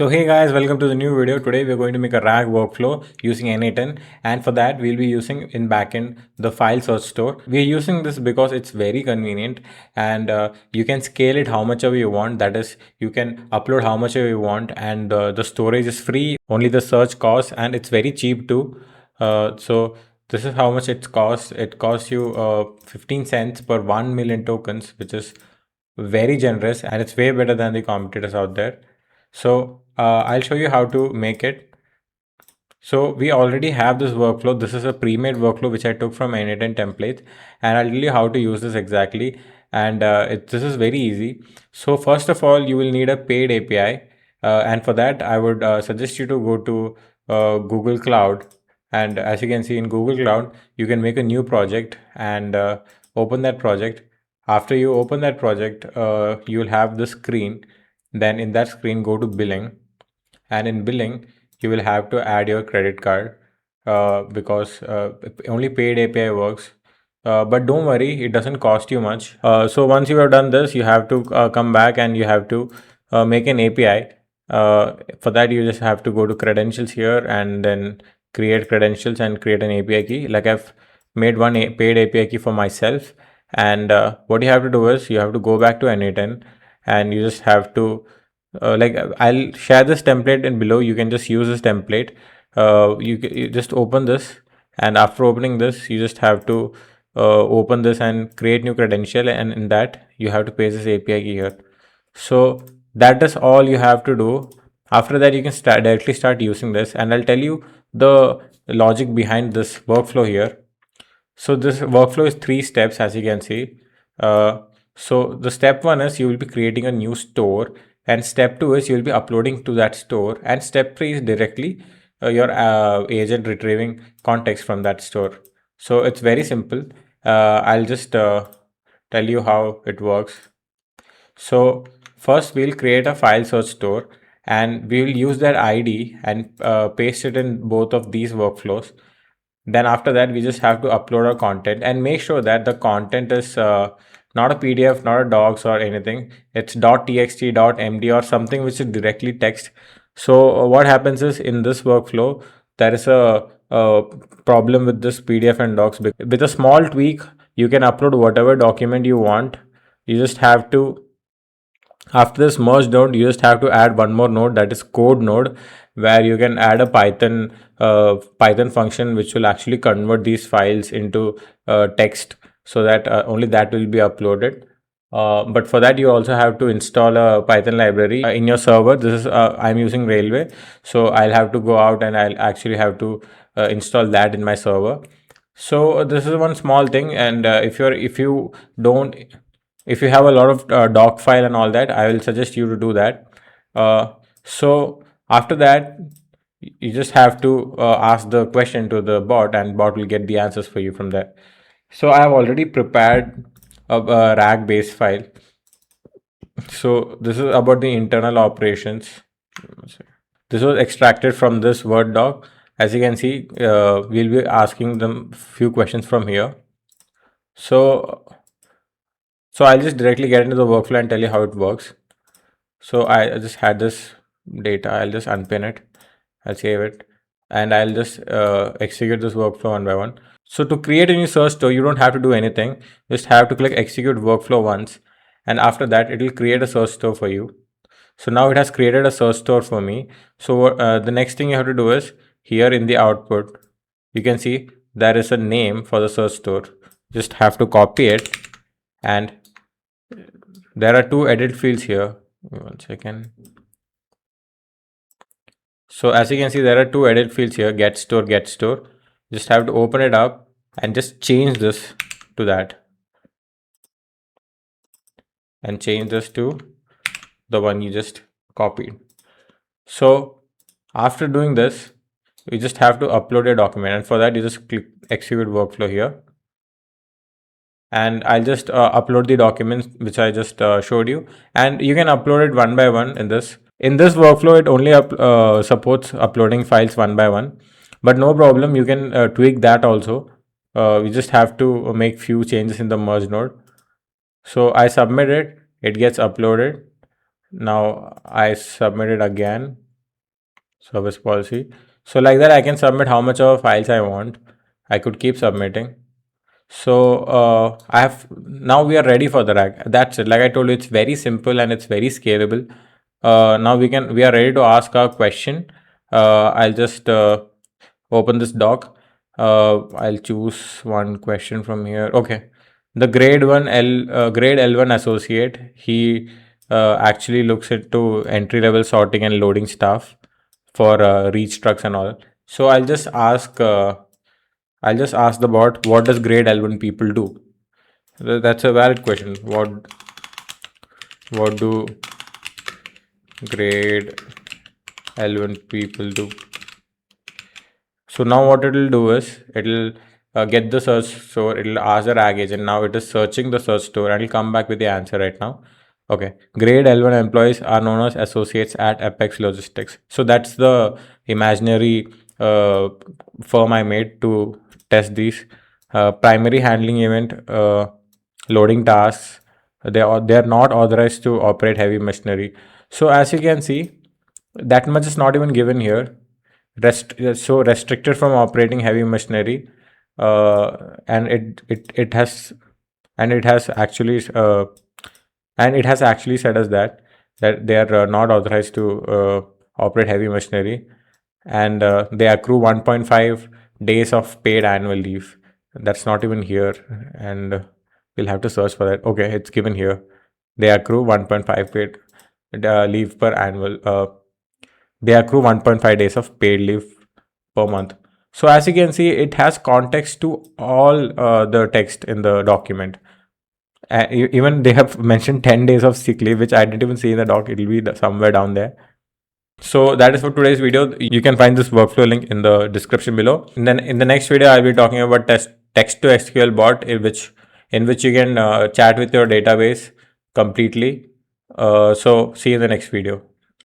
So hey guys, welcome to the new video. Today we're going to make a RAG workflow using n8n, and for that we'll be using in backend the file search store. We're using this because it's very convenient and you can scale it how much ever you want. That is, you can upload how much ever you want, and the storage is free. Only the search costs, and it's very cheap too. So this is how much it costs. It costs you 15 cents per 1 million tokens, which is very generous, and it's way better than the competitors out there. So I'll show you how to make it. So we already have this workflow. This is a pre-made workflow which I took from n8n templates, and I'll tell you how to use this exactly. And this is very easy. So first of all, you will need a paid API, and for that, I would suggest you to go to Google Cloud. And as you can see in Google Cloud, you can make a new project and open that project. After you open that project, you will have this screen. Then in that screen, go to billing, and in billing, you will have to add your credit card because only paid API works. But don't worry, it doesn't cost you much. So once you have done this, you have to come back and you have to make an API. For that, you just have to go to credentials here and then create credentials and create an API key. Like I've made one paid API key for myself. And what you have to do is you have to go back to n8n, and you just have to like I'll share this template in below. You can just use this template. You just open this, and after opening this, you just have to open this and create new credential, and in that you have to paste this API key here. So that is all you have to do. After that, you can directly start using this, and I'll tell you the logic behind this workflow here. So this workflow is 3 steps, as you can see. So the step 1 is you will be creating a new store, and step 2 is you will be uploading to that store, and step 3 is directly your agent retrieving context from that store. So it's very simple. I'll just tell you how it works. So first we'll create a file search store, and we will use that ID and paste it in both of these workflows. Then after that, we just have to upload our content and make sure that the content is not a PDF, not a docs or anything. It's .txt, .md or something which is directly text. So what happens is in this workflow, there is a problem with this PDF and docs. With a small tweak, you can upload whatever document you want. You just have to, after this merge node, you just have to add one more node, that is code node, where you can add a Python function which will actually convert these files into text, so that only that will be uploaded. But for that, you also have to install a Python library in your server. This is I'm using Railway, so I'll have to go out and I'll actually have to install that in my server. So this is one small thing, and if you don't, if you have a lot of doc file and all that, I will suggest you to do that. So after that, you just have to ask the question to the bot, and bot will get the answers for you from there. So I have already prepared a RAG base file. So this is about the internal operations. This was extracted from this Word doc. As you can see, we'll be asking them few questions from here. So I'll just directly get into the workflow and tell you how it works. So I just had this data. I'll just unpin it. I'll save it, and I'll just execute this workflow one by one. So to create a new search store, you don't have to do anything. Just have to click execute workflow once, and after that, it will create a search store for you. So now it has created a search store for me. So the next thing you have to do is here in the output, you can see there is a name for the search store. Just have to copy it, and there are 2 edit fields here. One second. So as you can see, there are 2 edit fields here, get store, get store. Just have to open it up and just change this to that, and change this to the one you just copied. So after doing this, you just have to upload a document, and for that you just click execute workflow here, and I'll just upload the documents which I just showed you, and you can upload it one by one in this. In this workflow, it only supports uploading files one by one, but no problem, you can tweak that also. You just have to make few changes in the merge node. So I submit it, it gets uploaded. Now I submit it again, service policy. So like that, I can submit how much of files I want. I could keep submitting. So I have now we are ready for the RAG. That's it. Like I told you, it's very simple and it's very scalable. Now we are ready to ask our question. I'll just open this doc. I'll choose one question from here. Okay, the grade L1 associate. He actually looks into entry level sorting and loading stuff for reach trucks and all. So I'll just ask the bot, what does grade L1 people do? That's a valid question. What do grade L1 people do? So now what it'll do is it'll get the search store, it'll ask the RAG agent. Now it is searching the search store and it'll come back with the answer right now. Okay, grade L1 employees are known as associates at Apex Logistics. So that's the imaginary firm I made to test these. Primary handling event, loading tasks. They are not authorized to operate heavy machinery. So as you can see, that much is not even given here. So restricted from operating heavy machinery, and it has and it has actually said us that they are not authorized to operate heavy machinery, and they accrue 1.5 days of paid annual leave. That's not even here, and we'll have to search for that. Okay, it's given here. They accrue 1.5 paid leave per annual. They accrue 1.5 days of paid leave per month. So as you can see, it has context to all the text in the document. Even they have mentioned 10 days of sick leave, which I didn't even see in the doc. It will be somewhere down there. So that is for today's video. You can find this workflow link in the description below. And then in the next video, I'll be talking about text to SQL bot, in which you can chat with your database completely. So see you in the next video.